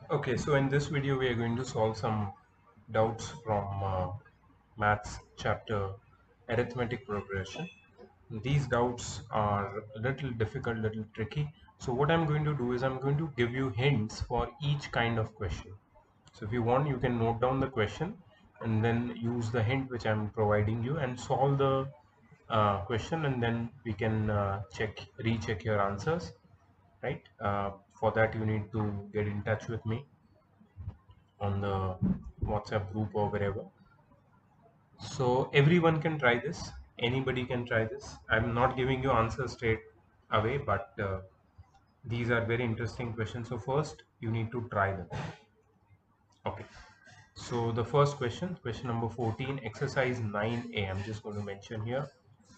Okay, so in this video we are going to solve some doubts from maths chapter arithmetic progression. These doubts are a little difficult, little tricky. So what I'm going to do is I'm going to give you hints for each kind of question. So if you want, you can note down the question and then use the hint which I'm providing you and solve the question, and then we can recheck your answers, right? For that you need to get in touch with me on the WhatsApp group or wherever. So everyone can try this. Anybody can try this. I'm not giving you answers straight away, but these are very interesting questions. So first you need to try them. Okay. So the first question, question number 14, exercise 9A. I'm just going to mention here,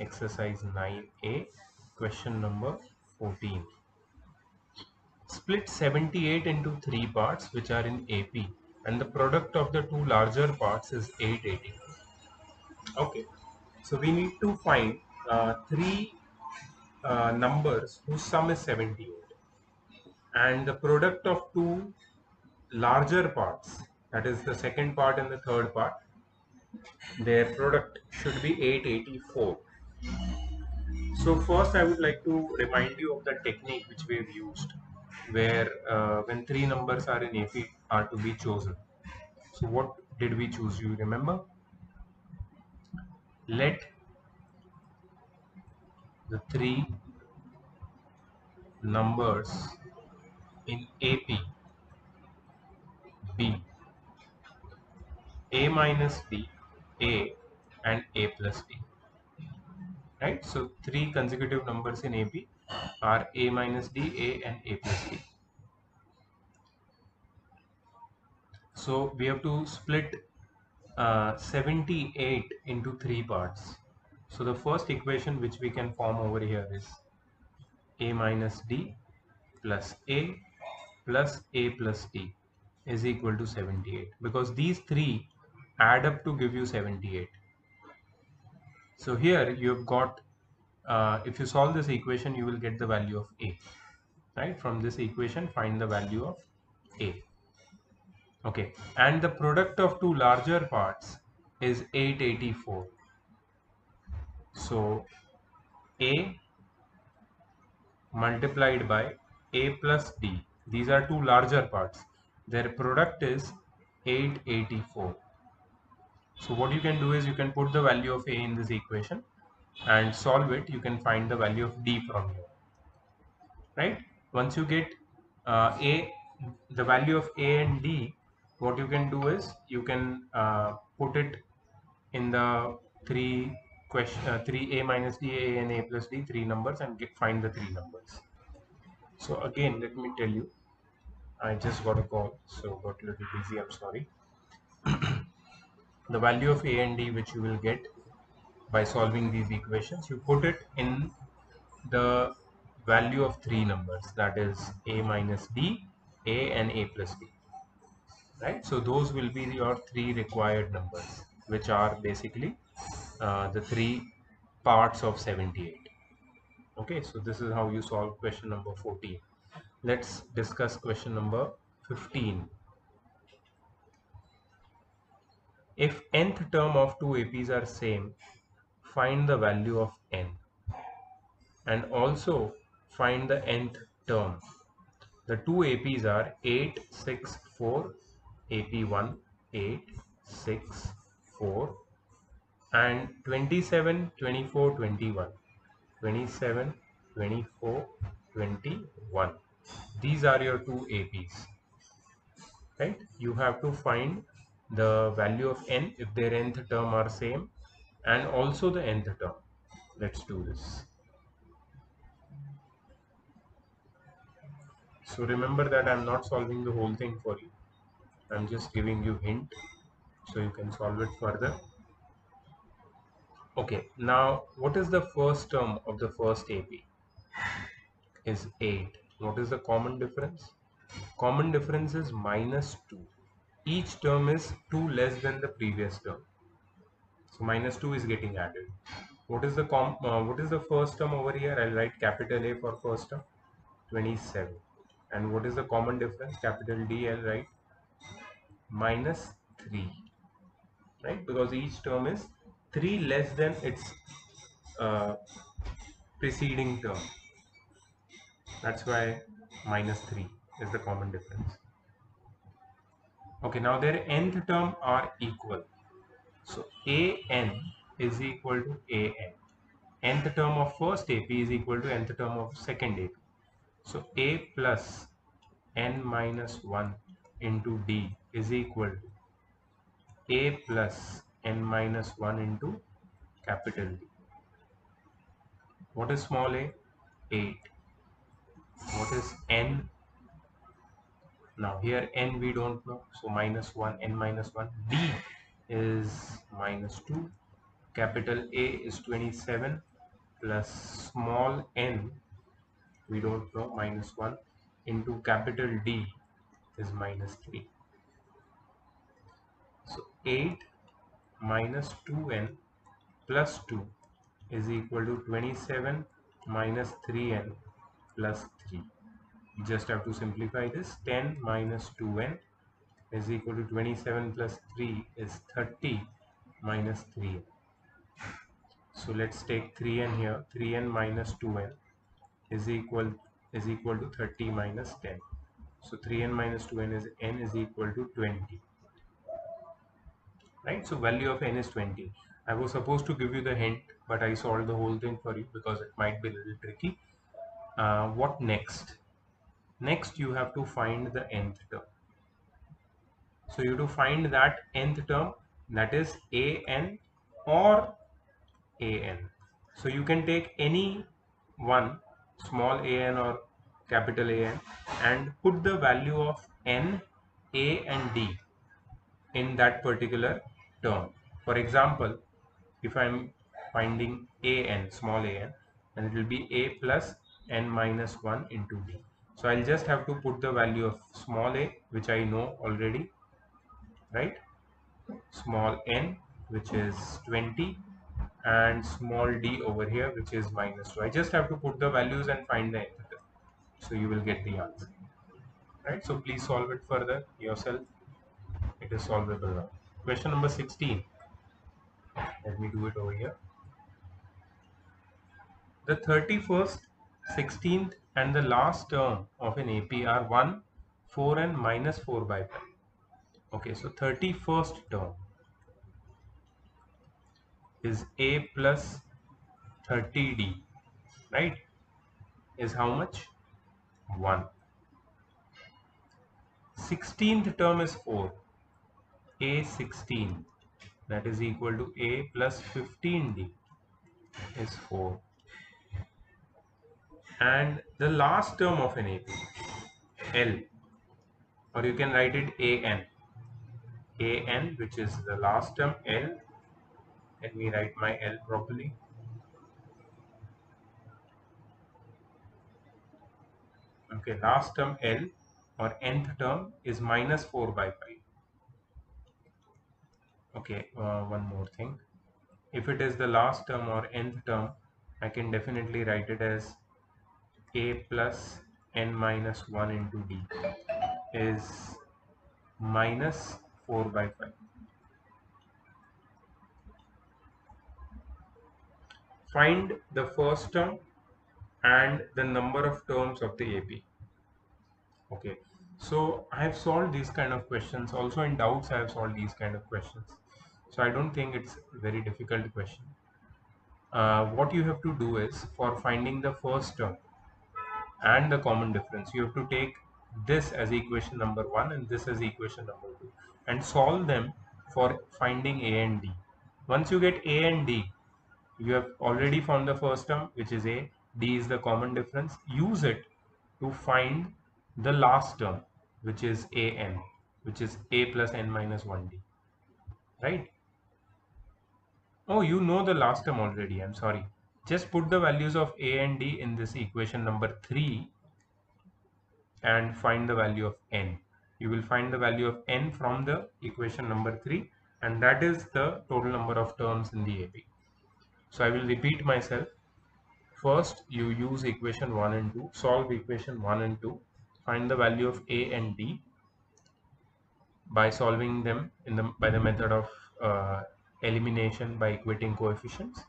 exercise 9A, question number 14. Split 78 into three parts which are in AP, and the product of the two larger parts is 880. Okay, so we need to find three numbers whose sum is 78, and the product of two larger parts, that is the second part and the third part, their product should be 884. So first I would like to remind you of the technique which we have used, where when three numbers are in AP are to be chosen. So what did we choose? You remember? Let the three numbers in AP be A minus D, A, and A plus D. Right? So three consecutive numbers in AP are A minus D, A, and A plus D. So we have to split 78 into three parts. So the first equation which we can form over here is A minus D plus A plus A plus D is equal to 78, because these three add up to give you 78. So here you have got, if you solve this equation, you will get the value of A, right? From this equation, find the value of A. Okay, and the product of two larger parts is 884. So A multiplied by A plus D, these are two larger parts. Their product is 884. So what you can do is you can put the value of A in this equation and solve it. You can find the value of D from here, right? Once you get the value of A and D, what you can do is you can put it in the three A minus D, A and A plus D, three numbers, and find the three numbers. So again, let me tell you, I just got a call, so got a little busy, I'm sorry. The value of A and D which you will get by solving these equations, you put it in the value of three numbers, that is A minus D, A, and A plus D, right? So those will be your three required numbers, which are basically the three parts of 78. Okay, so this is how you solve question number 14. Let's discuss question number 15. If nth term of two APs are same, find the value of n, and also find the nth term. The two APs are 864, AP1 864, and 27 24 21, 27 24 21. These are your two APs, right? You have to find the value of n if their nth term are same, and also the nth term. Let's do this. So remember that I'm not solving the whole thing for you. I'm just giving you hint so you can solve it further. Okay, now what is the first term of the first AP? Is 8. What is the common difference? Common difference is -2. Each term is 2 less than the previous term. So -2 is getting added. What is the first term over here? I'll write capital A for first term. 27. And what is the common difference? Capital DL, right? Minus 3, right? Because each term is 3 less than its uh, preceding term. That's why minus 3 is the common difference. Okay, now their nth term are equal. So an is equal to an. Nth term of first AP is equal to nth term of second AP. So a plus n minus 1 into d is equal to a plus n minus 1 into capital D. What is small a? 8. What is n? Now here n we don't know, so minus 1, n minus 1. D is minus 2. Capital A is 27 plus small n, we don't know, minus 1 into capital D is minus 3. So 8 minus 2n plus 2 is equal to 27 minus 3n plus 3. You just have to simplify this. 10 minus 2n is equal to 27 plus 3 is 30 minus 3n. So let's take 3n here. 3n minus 2n is equal to 30 minus 10. So 3n minus 2n is n is equal to 20. Right? So value of n is 20. I was supposed to give you the hint, but I solved the whole thing for you because it might be a little tricky. What next? Next you have to find the nth term. So you have to find that nth term, that is an or an. So you can take any one, small an or capital An, and put the value of n, a and d in that particular term. For example, if I'm finding an, small an, then it will be a plus n minus 1 into d. So I'll just have to put the value of small a, which I know already, right? Small n, which is 20, and small d over here, which is minus 2. I just have to put the values and find the nth term. So you will get the answer, right? So please solve it further yourself. It is solvable now. Question number 16. Let me do it over here. The 31st, 16th and the last term of an AP are 1, 4 and minus 4 by 5. Okay, so 31st term is A plus 30D, right? Is how much? 1. 16th term is 4. A 16, that is equal to A plus 15D is 4. And the last term of an AP, L, or you can write it AN. AN, which is the last term, L. Let me write my L properly. Okay, last term L or nth term is minus 4 by 5. Okay, one more thing. If it is the last term or nth term, I can definitely write it as A plus n minus 1 into D is minus 4 by 5. Find the first term and the number of terms of the AP. Okay, so I have solved these kind of questions. Also in doubts, I have solved these kind of questions. So I don't think it's a very difficult question. What you have to do is, for finding the first term and the common difference, you have to take this as equation number 1 and this as equation number 2 and solve them for finding A and D. Once you get A and D, you have already found the first term, which is A. D is the common difference. Use it to find the last term, which is an, which is A plus n minus 1D, right? Oh, you know the last term already. I'm sorry. Just put the values of A and D in this equation number 3 and find the value of n. You will find the value of n from the equation number 3, and that is the total number of terms in the AP. So I will repeat myself. First, you use equation 1 and 2, solve equation 1 and 2, find the value of a and b by solving them by the method of elimination by equating coefficients.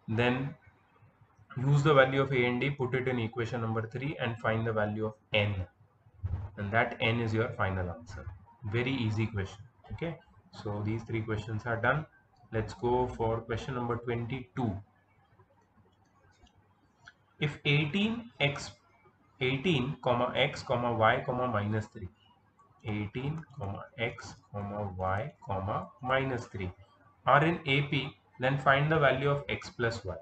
Then use the value of a and d, put it in equation number 3 and find the value of n, and that n is your final answer. Very easy question. Okay, so these 3 questions are done. Let's go for question number 22. If 18 comma x comma y comma minus 3, 18 comma x comma y comma minus 3 are in AP, then find the value of x plus y.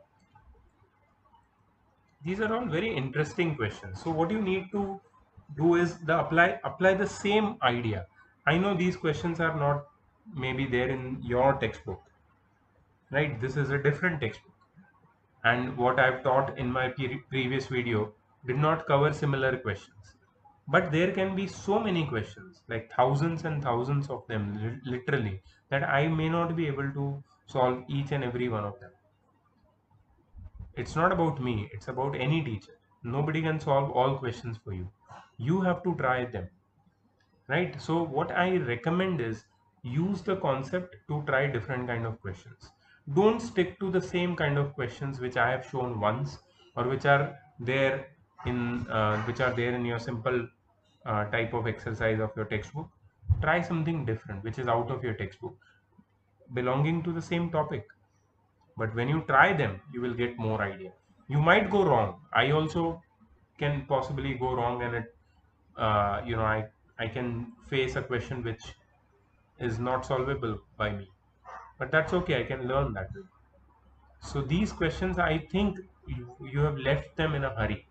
These are all very interesting questions. So what you need to do is apply the same idea. I know these questions are not maybe there in your textbook, right? This is a different textbook, and what I've taught in my previous video did not cover similar questions. But there can be so many questions, like thousands and thousands of them, literally, that I may not be able to solve each and every one of them. It's not about me, it's about any teacher. Nobody can solve all questions for you. You have to try them, right? So what I recommend is use the concept to try different kind of questions. Don't stick to the same kind of questions which I have shown once, or which are there in your simple type of exercise of your textbook. Try something different which is out of your textbook, belonging to the same topic. But when you try them, you will get more idea. You might go wrong. I also can possibly go wrong, and I can face a question which is not solvable by me, but that's okay. I can learn that way. So these questions, I think you have left them in a hurry.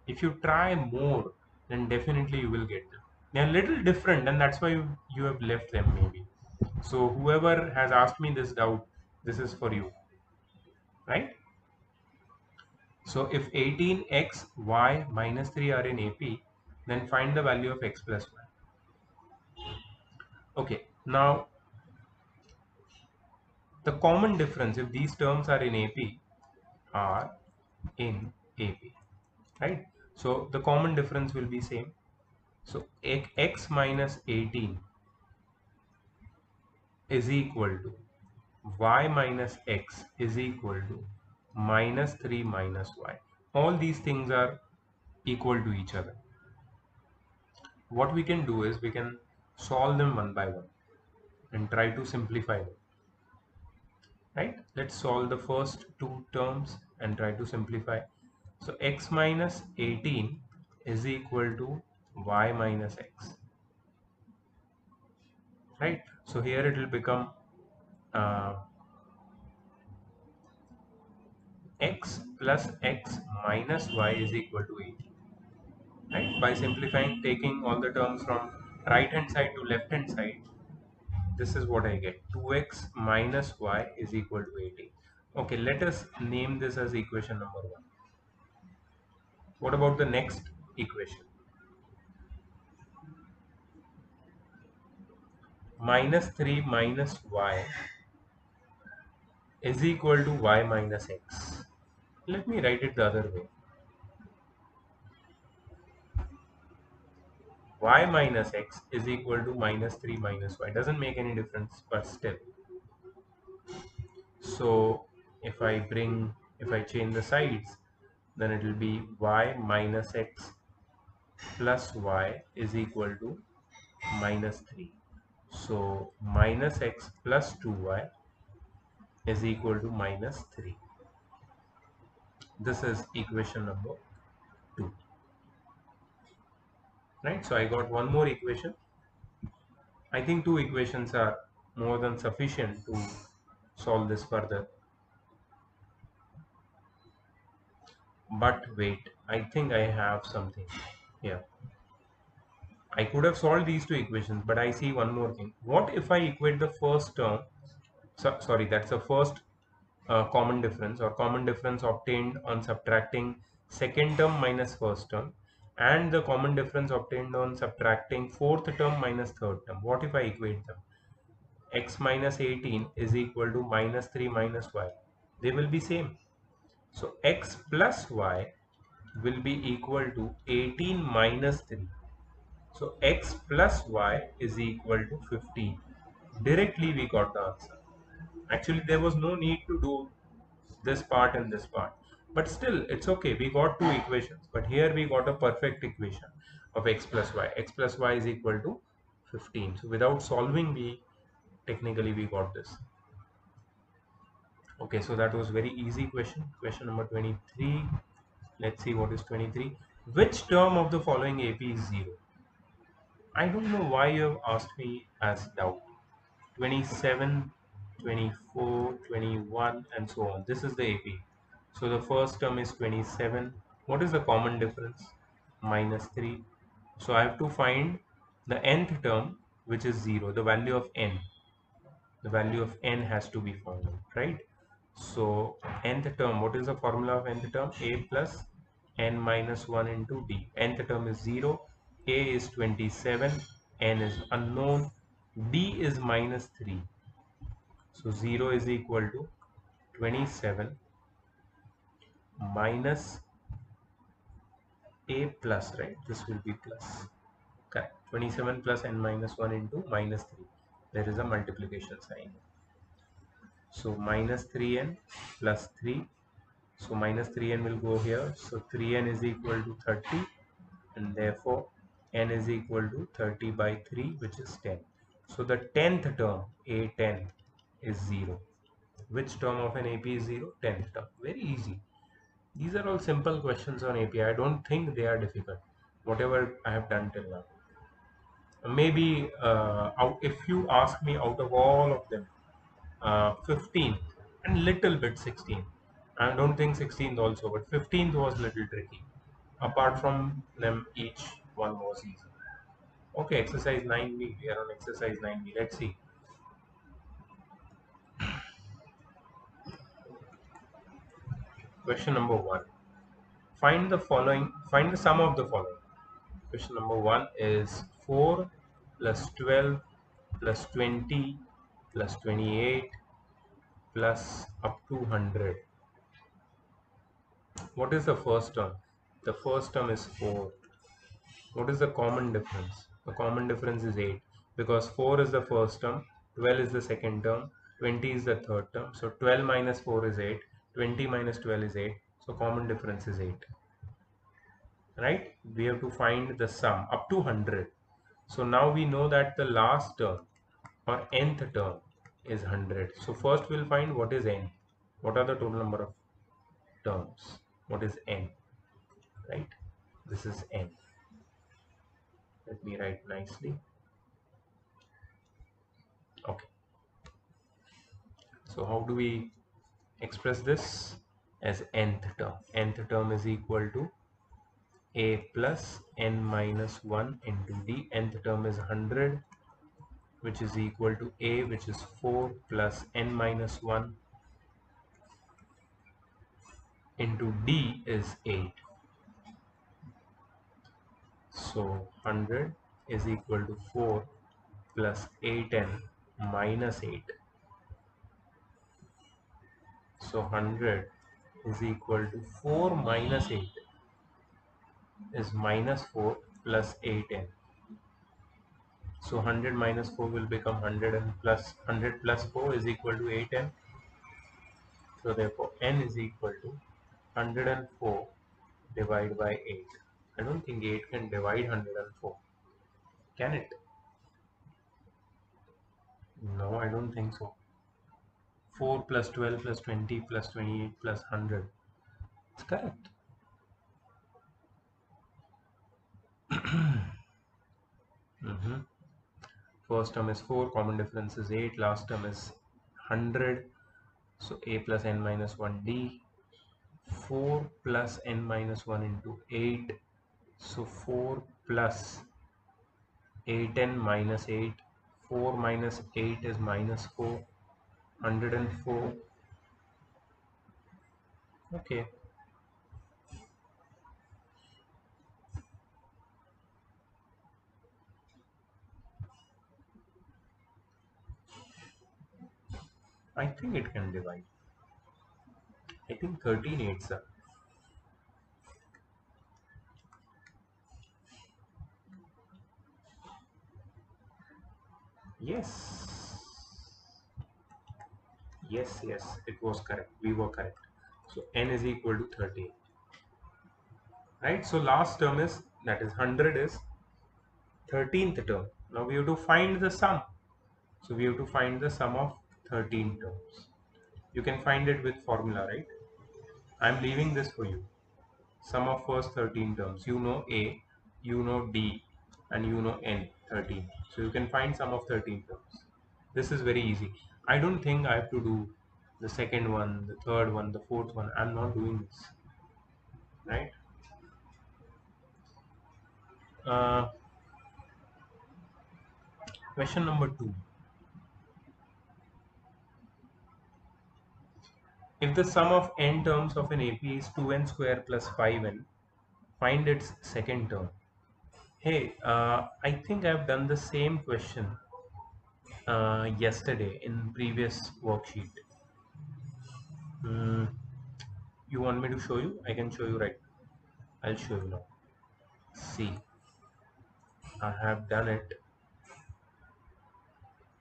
If you try more, then definitely you will get them. They're a little different, and that's why you have left them maybe. So whoever has asked me this doubt, this is for you, right? So if 18x, y minus 3 are in AP, then find the value of x plus y. Okay, now the common difference, if these terms are in AP, are in AP, right? So the common difference will be same. So x minus 18 is equal to y minus x is equal to minus 3 minus y. All these things are equal to each other. What we can do is we can solve them one by one and try to simplify them, right? Let's solve the first two terms and try to simplify. So x minus 18 is equal to y minus x, right? So here it will become uh, x plus x minus y is equal to 18, right? By simplifying, taking all the terms from right hand side to left hand side, this is what I get. 2x minus y is equal to 18. Okay, let us name this as equation number 1. What about the next equation? Minus 3 minus y is equal to y minus x. Let me write it the other way. Y minus x is equal to minus 3 minus y. Doesn't make any difference, but still. So if I change the sides, then it will be y minus x plus y is equal to minus 3. So minus x plus 2y is equal to minus 3. This is equation number 2. Right? So I got one more equation. I think 2 equations are more than sufficient to solve this further. But wait, I think I have something. Yeah. I could have solved these 2 equations, but I see one more thing. What if I equate the first term? Sorry, that's the first common difference, or common difference obtained on subtracting second term minus first term, and the common difference obtained on subtracting fourth term minus third term. What if I equate them? X minus 18 is equal to minus 3 minus y. They will be same. So x plus y will be equal to 18 minus 3. So x plus y is equal to 15. Directly we got the answer. Actually, there was no need to do this part and this part. But still, it's okay. We got two equations. But here we got a perfect equation of x plus y. X plus y is equal to 15. So without solving, technically we got this. Okay, so that was very easy question. Question number 23. Let's see what is 23. Which term of the following AP is 0? I don't know why you have asked me as doubt. 27, 24, 21, and so on. This is the AP. So the first term is 27. What is the common difference? Minus 3. So I have to find the nth term, which is 0, the value of n. The value of n has to be found, right? So nth term, what is the formula of nth term? A plus n minus 1 into d. Nth term is 0, a is 27, n is unknown, d is minus 3. So 0 is equal to 27 minus a plus, right? This will be plus. Correct. 27 plus n minus 1 into minus 3. There is a multiplication sign. So minus 3n plus 3. So minus 3n will go here. So 3n is equal to 30, and therefore n is equal to 30 by 3, which is 10. So the 10th term, A10, is 0. Which term of an AP is 0? 10th term. Very easy. These are all simple questions on AP. I don't think they are difficult. Whatever I have done till now. Maybe if you ask me out of all of them, 15 and little bit 16. I don't think 16th also, but 15th was little tricky. Apart from them, each one was easy. Okay, exercise 9B. We are on exercise 9B. Let's see. Question number 1. Find the sum of the following. Question number 1 is 4 plus 12 plus 20 plus 28 plus up to 100. What is the first term? The first term is 4. What is the common difference? The common difference is 8, because 4 is the first term, 12 is the second term, 20 is the third term. So 12 minus 4 is 8, 20 minus 12 is 8. So common difference is 8. Right? We have to find the sum up to 100. So now we know that the last term or nth term is 100. So first we'll find what is n. What are the total number of terms? What is n? Right? This is n. Let me write nicely. Okay. So how do we express this? As nth term. Nth term is equal to a plus n minus 1 into d. Nth term is 100, which is equal to a, which is 4, plus n minus 1 into d is 8. So 100 is equal to 4 plus 8n minus 8. So 100 is equal to 4 minus 8 is minus 4 plus 8n. So 100 minus 4 will become 100, and plus 100 plus 4 is equal to 8n. So therefore n is equal to 104 divided by 8. I don't think 8 can divide 104. Can it? No, I don't think so. 4 plus 12 plus 20 plus 28 plus 100. It's correct. First term is 4, common difference is 8, last term is 100. So a plus n minus 1 d. 4 plus n minus 1 into 8. So 4 plus 8n minus 8. 4 minus 8 is minus 4. 104. Okay. I think it can divide. I think 13 8s are. Yes. Yes, it was correct. We were correct. So n is equal to 13. Right? So last term is, that is 100 is 13th term. Now we have to find the sum. So we have to find the sum of 13 terms. You can find it with formula, right? I'm leaving this for you. Sum of first 13 terms. You know A, you know D, and you know N, 13. So you can find sum of 13 terms. This is very easy. I don't think I have to do the second one, the third one, the fourth one. I'm not doing this, right? Uh, Question number 2. If the sum of n terms of an AP is 2n square plus 5n, find its second term. Hey, I think I've done the same question yesterday in previous worksheet. Hmm, you want me to show you? I can show you right now. I'll show you now. See, I have done it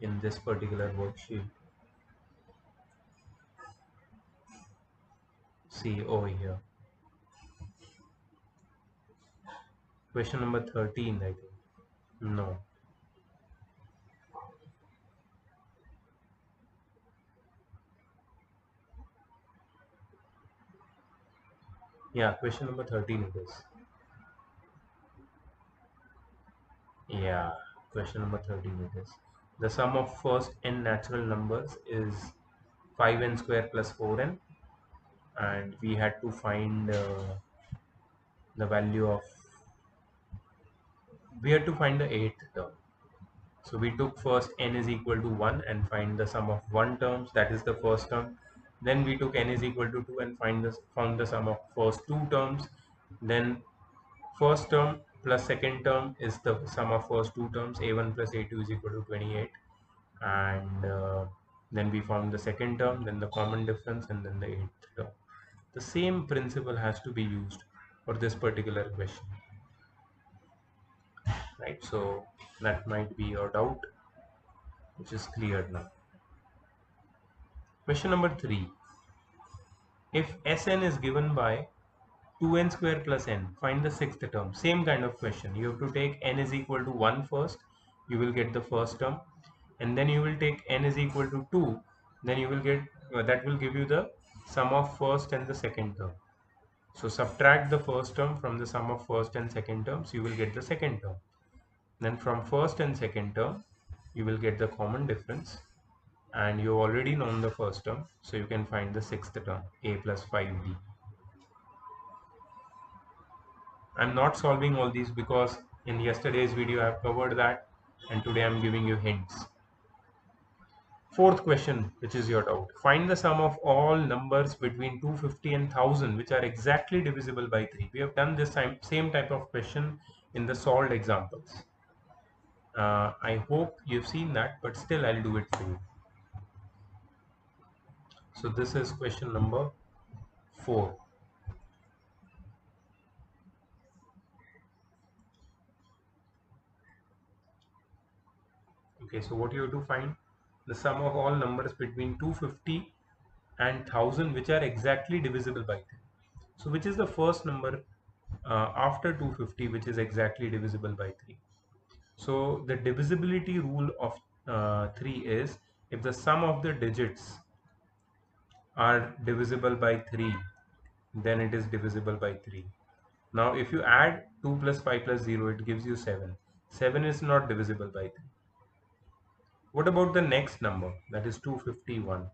in this particular worksheet. See over here. Question number 13, I think. No. Yeah, question number 13 it is. Yeah, question number 13 it is. The sum of first n natural numbers is 5n square plus 4n, and we had to find the value of, we had to find the eighth term. So we took first n is equal to 1 and find the sum of 1 terms, that is the first term. Then we took n is equal to 2 and found the sum of first 2 terms. Then first term plus second term is the sum of first 2 terms, a1 plus a2 is equal to 28. And then we found the second term, then the common difference, and then the eighth term. The same principle has to be used for this particular question, right? So that might be your doubt, which is cleared now. Question number 3. If Sn is given by 2n square plus n, find the sixth term. Same kind of question. You have to take n is equal to 1 first, you will get the first term, and then you will take n is equal to 2, then you will get, that will give you the sum of first and the second term. So subtract the first term from the sum of first and second terms, you will get the second term. Then from first and second term, you will get the common difference, and you already known the first term, so you can find the sixth term, a plus 5b. I'm not solving all these because in yesterday's video I've covered that, and today I'm giving you hints. Fourth question, which is your doubt. Find the sum of all numbers between 250 and 1000 which are exactly divisible by 3. We have done this same type of question in the solved examples. I hope you've seen that, but still I'll do it for you. So this is question number 4. Okay, so what you have to find? The sum of all numbers between 250 and 1000 which are exactly divisible by 3. So which is the first number after 250 which is exactly divisible by 3? So the divisibility rule of 3 is, if the sum of the digits are divisible by 3, then it is divisible by 3. Now if you add 2 plus 5 plus 0, it gives you 7. 7 is not divisible by 3. What about the next number, that is 251?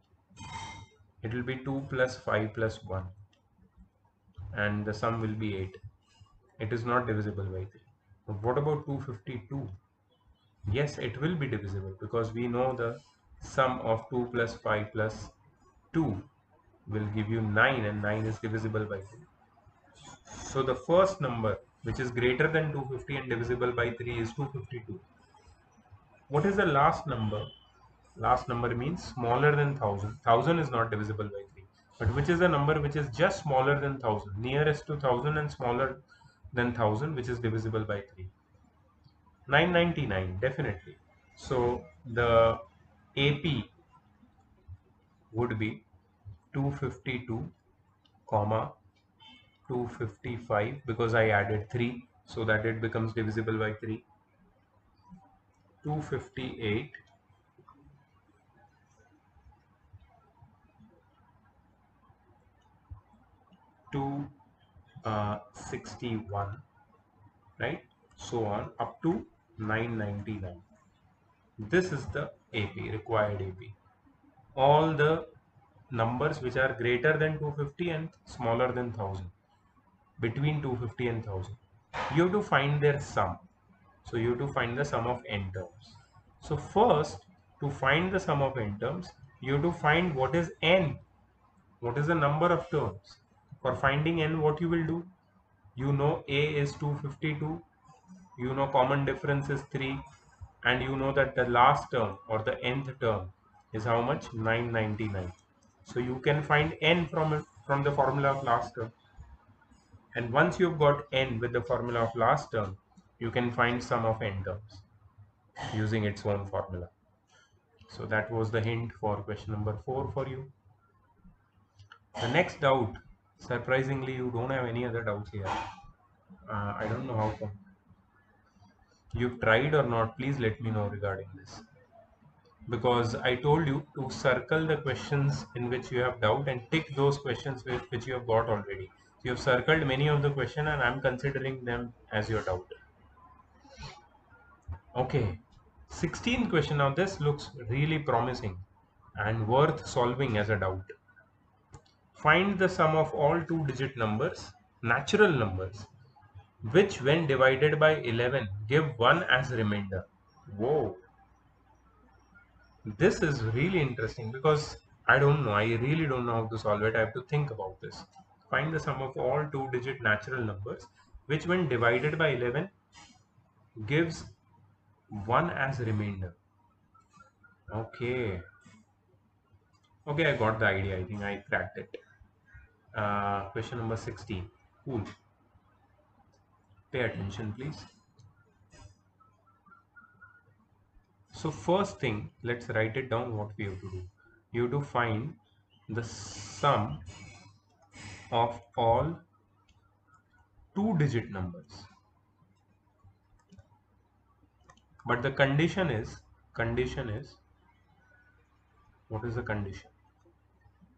It will be 2 plus 5 plus 1, and the sum will be 8. It is not divisible by 3. But what about 252? Yes, it will be divisible because we know the sum of 2 plus 5 plus 2 will give you 9, and 9 is divisible by 3. So the first number which is greater than 250 and divisible by 3 is 252. What is the last number? Last number means smaller than 1000. 1000 is not divisible by 3. But which is the number which is just smaller than 1000? Nearest to 1000 and smaller than 1000, which is divisible by 3? 999, definitely. So the AP would be 252 comma 255 because I added 3 so that it becomes divisible by 3. 258 to 61, right? So on up to 999. This is the AP, required AP. All the numbers which are greater than 250 and smaller than 1000, between 250 and 1000, you have to find their sum. So you have to find the sum of n terms. So first, to find the sum of n terms, you have to find what is n, what is the number of terms. For finding n, what you will do, you know a is 252, you know common difference is 3, and you know that the last term or the nth term is how much, 999. So you can find n from the formula of last term, and once you've got n with the formula of last term, you can find sum of n terms using its own formula. So that was the hint for question number 4 for you. The next doubt, surprisingly you don't have any other doubts here. I don't know how come. You've tried or not, please let me know regarding this, because I told you to circle the questions in which you have doubt and tick those questions which you have got already. So you have circled many of the question and I'm considering them as your doubt. Okay, 16th question. Now this looks really promising and worth solving as a doubt. Find the sum of all two-digit numbers, natural numbers, which when divided by 11 give 1 as remainder. Whoa, this is really interesting because I don't know, I really don't know how to solve it. I have to think about this. Find the sum of all two-digit natural numbers, which when divided by 11 gives 1 as remainder. Okay. Okay, I got the idea. I think I cracked it. Question number 16. Cool. Pay attention, please. So first thing, let's write it down what we have to do. You have to find the sum of all two-digit numbers. But the condition is, what is the condition?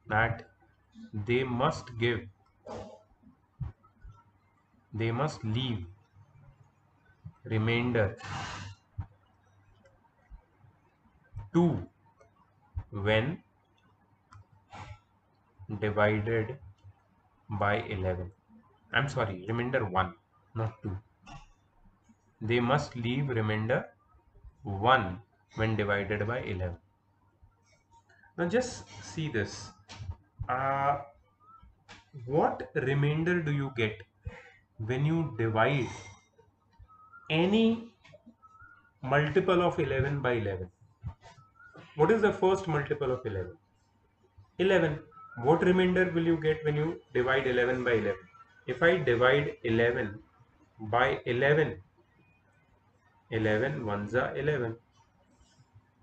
That they must leave remainder 2 when divided by 11. I'm sorry, remainder 1, not 2. They must leave remainder 1 when divided by 11. Now just see this. Uh, what remainder do you get when you divide any multiple of 11 by 11? What is the first multiple of 11? 11. What remainder will you get when you divide 11 by 11? If I divide 11 by 11, 11 ones are 11.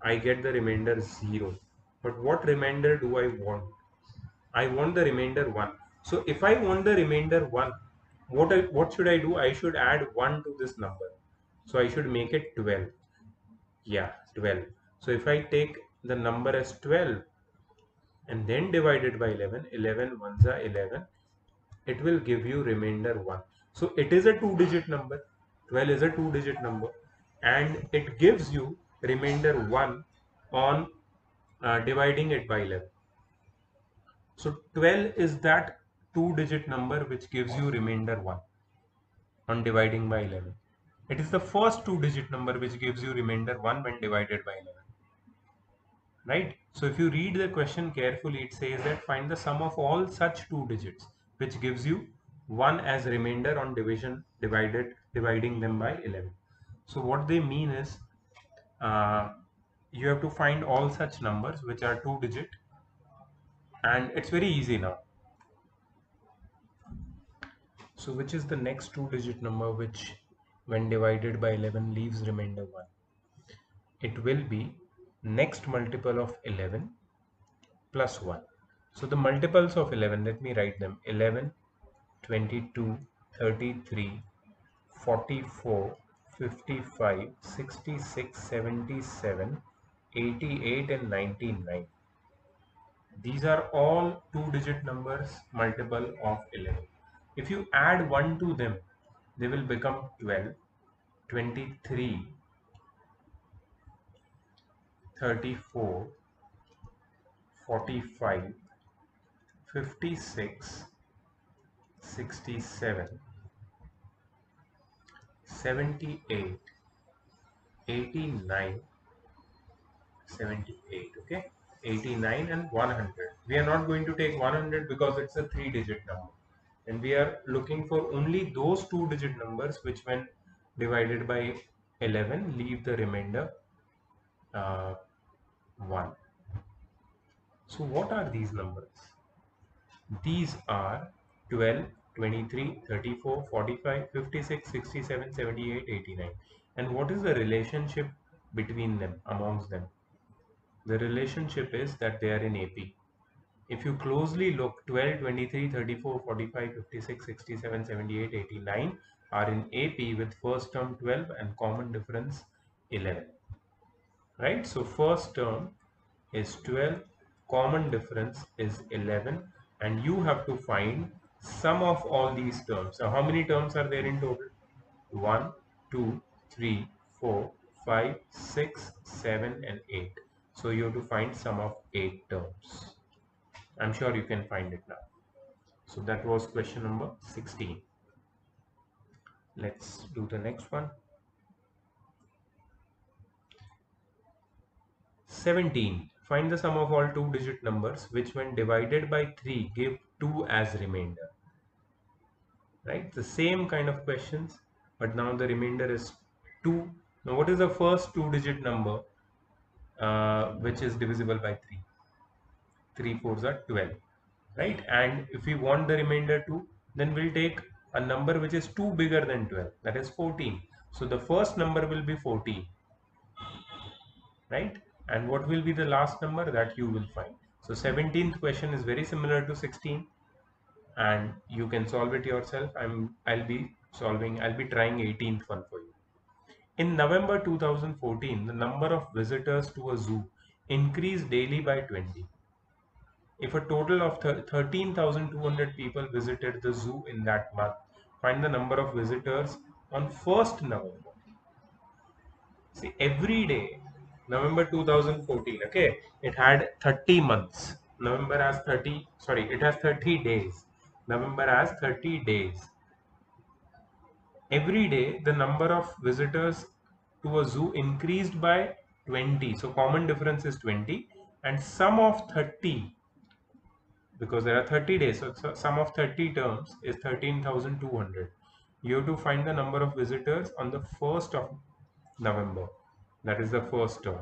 I get the remainder 0. But what remainder do I want? I want the remainder 1. So if I want the remainder 1, what should I do? I should add 1 to this number. So I should make it 12. Yeah, 12. So if I take the number as 12 and then divide it by 11, 11 ones are 11. It will give you remainder 1. So it is a two-digit number. 12 is a two-digit number. And it gives you remainder 1 on dividing it by 11. So 12 is that two-digit number which gives you remainder 1 on dividing by 11. It is the first two-digit number which gives you remainder 1 when divided by 11. Right? So if you read the question carefully, it says that find the sum of all such two digits, which gives you 1 as remainder on dividing them by 11. So what they mean is, you have to find all such numbers which are two digit, and it's very easy now. So which is the next two digit number which when divided by 11 leaves remainder 1? it will be next multiple of 11 plus 1. So the multiples of 11, let me write them: 11, 22, 33, 44, 55, 66, 77, 88 and 99. These are all two-digit numbers multiple of 11. If you add 1 to them, they will become 12, 23, 34, 45, 56, 67, 78, 89, 78, okay, 89 and 100. We are not going to take 100 because it's a three-digit number, and we are looking for only those two-digit numbers which, when divided by 11, leave the remainder 1. So what are these numbers? These are 12, 23, 34, 45, 56, 67, 78, 89. And what is the relationship between them, amongst them? The relationship is that they are in AP. If you closely look, 12, 23, 34, 45, 56, 67, 78, 89 are in AP with first term 12 and common difference 11. Right? So first term is 12, common difference is 11, and you have to find sum of all these terms. So how many terms are there in total? 1, 2, 3, 4, 5, 6, 7 and 8. So you have to find sum of 8 terms. I'm sure you can find it now. So that was question number 16. Let's do the next one. 17. Find the sum of all two-digit numbers which when divided by 3 give 2 as remainder. Right? The same kind of questions, but now the remainder is 2. Now what is the first two-digit number which is divisible by 3? 3 fours are 12. Right? And if we want the remainder 2, then we'll take a number which is 2 bigger than 12, that is 14. So the first number will be 14. Right? And what will be the last number that you will find? So 17th question is very similar to 16, and you can solve it yourself. I'll be trying 18th one for you. In November 2014, the number of visitors to a zoo increased daily by 20. If a total of 13,200 people visited the zoo in that month, find the number of visitors on 1st November. See, every day, November 2014, okay, it had 30 months. November has 30, sorry, it has 30 days. November has 30 days. Every day, the number of visitors to a zoo increased by 20. So, common difference is 20, and sum of 30, because there are 30 days, so sum of 30 terms is 13,200. You have to find the number of visitors on the 1st of November. That is the first term.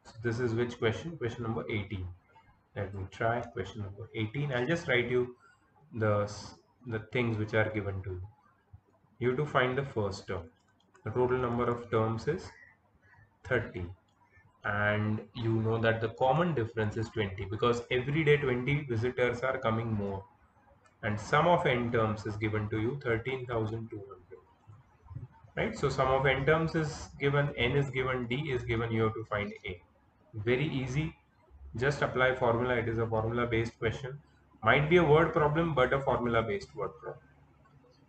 So this is which question? Question number 18. Let me try question number 18. I'll just write you the things which are given to you. You have to find the first term. The total number of terms is 30. And you know that the common difference is 20 because every day 20 visitors are coming more. And sum of n terms is given to you 13,200. Right? So sum of n terms is given, n is given, d is given, you have to find a. Very easy. Just apply formula. It is a formula based question. Might be a word problem, but a formula based word problem.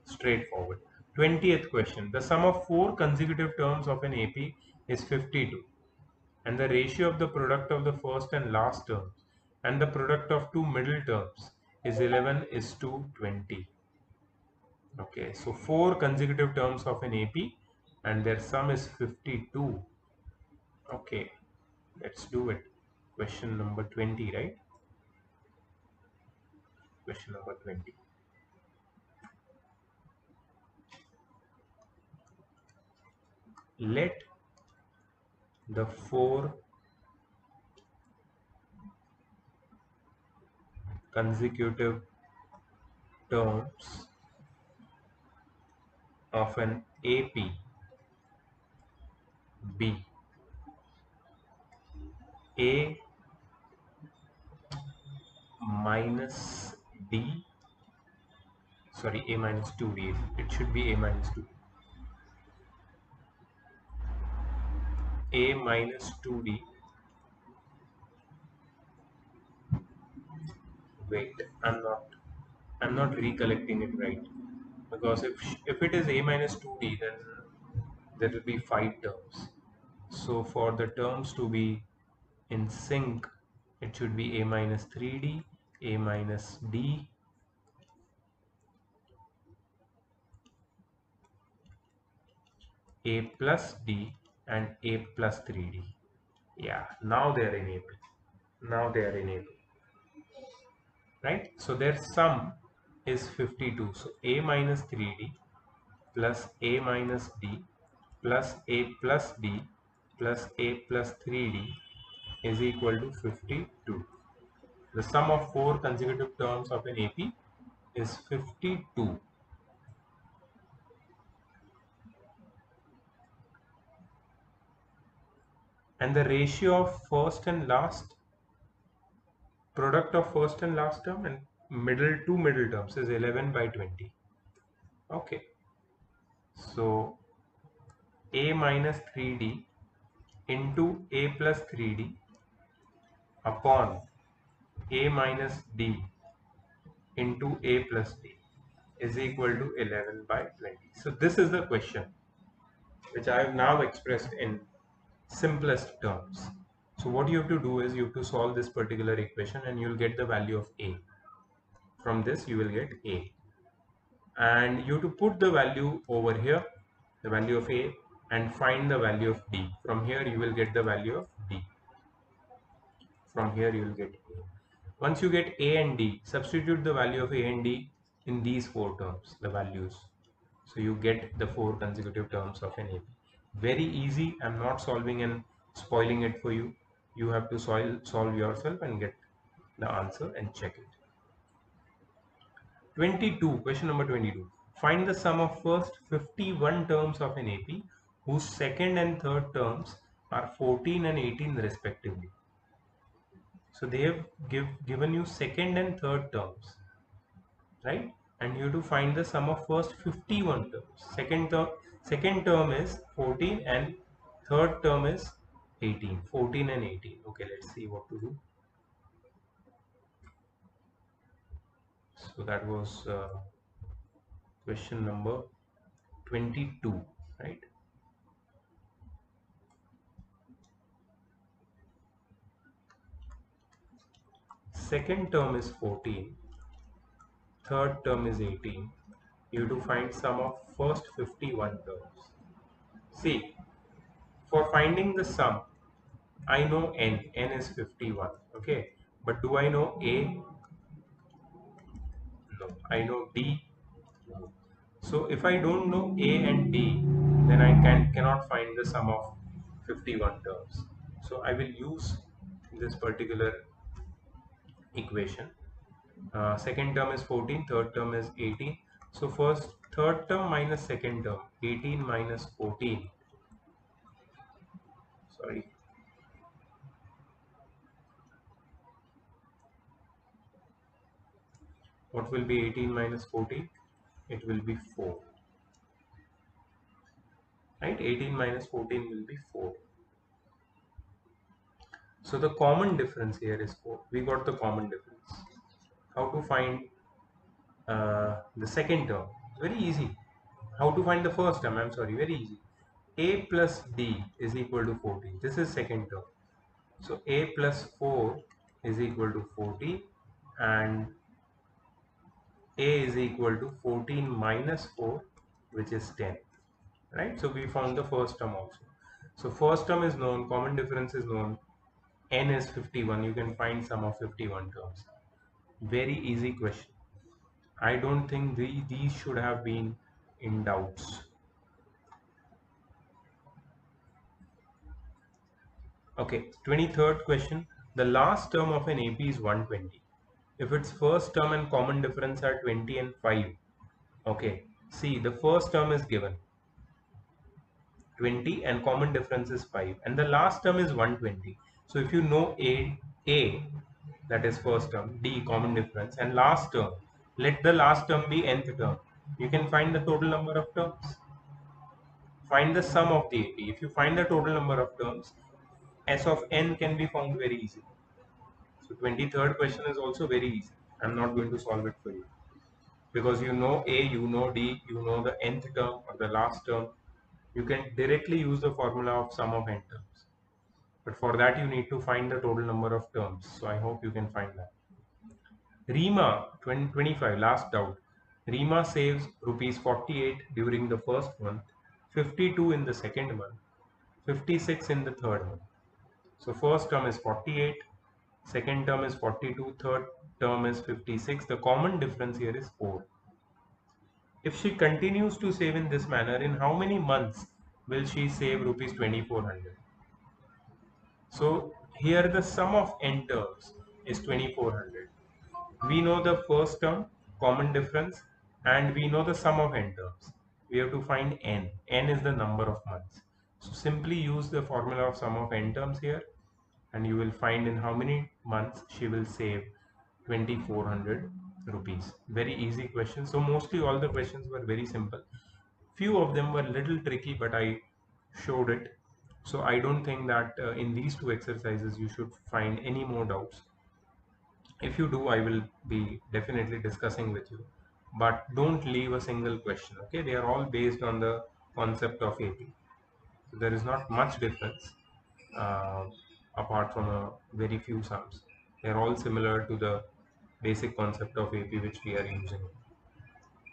Straightforward. 20th question. The sum of 4 consecutive terms of an AP is 52. And the ratio of the product of the first and last terms and the product of two middle terms is 11 is to 20. Okay, so 4 consecutive terms of an AP and their sum is 52. Okay, let's do it. Question number 20, right? Question number 20. Let the 4 consecutive terms of an AP be A minus D, sorry, A minus 2D, it should be A minus 2D. A minus 2D, wait, I'm not recollecting it right, because if it is A minus 2D, then there will be 5 terms. So for the terms to be in sync, it should be A minus 3D, A minus D, A plus D, and A plus 3D. Yeah, now they are enabled. Now they are enabled, right? So their sum is 52. So A minus 3D plus A minus D plus A plus D plus A plus 3D is equal to 52. The sum of 4 consecutive terms of an AP is 52. And the ratio of first and last, product of first and last term and middle terms is 11 by 20. Okay. So A minus 3D into A plus 3D upon A minus D into A plus D is equal to 11 by 20. So this is the question which I have now expressed in simplest terms. So what you have to do is you have to solve this particular equation and you will get the value of A. From this you will get A. And you have to put the value over here, the value of A, and find the value of D. From here you will get the value of D. From here you will get A. Once you get A and D, substitute the value of A and D in these 4 terms, the values. So you get the 4 consecutive terms of an AP. Very easy. I'm not solving and spoiling it for you. You have to solve yourself and get the answer and check it. 22, question number 22. Find the sum of first 51 terms of an AP whose second and third terms are 14 and 18 respectively. So they have given you second and third terms, right? And you have to find the sum of first 51 terms. Second term is 14 and third term is 18. 14 and 18. Okay, let's see what to do. So that was question number 22, right? Second term is 14, third term is 18. You have to find sum of first 51 terms. See, for finding the sum, I know n is 51, okay? But do I know A? No. I know D? No. So if I don't know A and D, then I cannot find the sum of 51 terms. So I will use this particular equation. Second term is 14, third term is 18. So third term minus second term, 18 minus 14. Sorry. What will be 18 minus 14? It will be 4. Right? 18 minus 14 will be 4. So the common difference here is 4. We got the common difference. How to find the second term? Very easy. How to find the first term? I'm sorry, very easy. A plus D is equal to 14. This is second term. So A plus 4 is equal to 14 and A is equal to 14 minus 4, which is 10. Right? So we found the first term also. So first term is known, common difference is known, n is 51. You can find sum of 51 terms. Very easy question. I don't think these should have been in doubts. Okay, 23rd question. The last term of an AP is 120. If its first term and common difference are 20 and 5. Okay, see, the first term is given 20 and common difference is 5 and the last term is 120. So if you know A, that is first term, D common difference, and last term, let the last term be nth term. You can find the total number of terms. Find the sum of the AP. If you find the total number of terms, S of n can be found very easily. So 23rd question is also very easy. I'm not going to solve it for you. Because you know A, you know D, you know the nth term or the last term. You can directly use the formula of sum of n terms. But for that you need to find the total number of terms. So I hope you can find that. Rima 2025, last doubt. Rima saves rupees 48 during the first month, 52 in the second month, 56 in the third month. So first term is 48, second term is 42, third term is 56. The common difference here is 4. If she continues to save in this manner, in how many months will she save rupees 2400? So here the sum of n terms is 2400. We know the first term, common difference, and we know the sum of n terms. We have to find n. N is the number of months. So simply use the formula of sum of n terms here, and you will find in how many months she will save 2400 rupees. Very easy question. So mostly all the questions were very simple. Few of them were little tricky, but I showed it. So I don't think that in these two exercises you should find any more doubts. If you do, I will be definitely discussing with you, but don't leave a single question. Okay, they are all based on the concept of AP. So there is not much difference, uh, apart from a very few sums. They are all similar to the basic concept of AP which we are using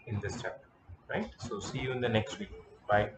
in this chapter, right? So see you in the next video. Bye.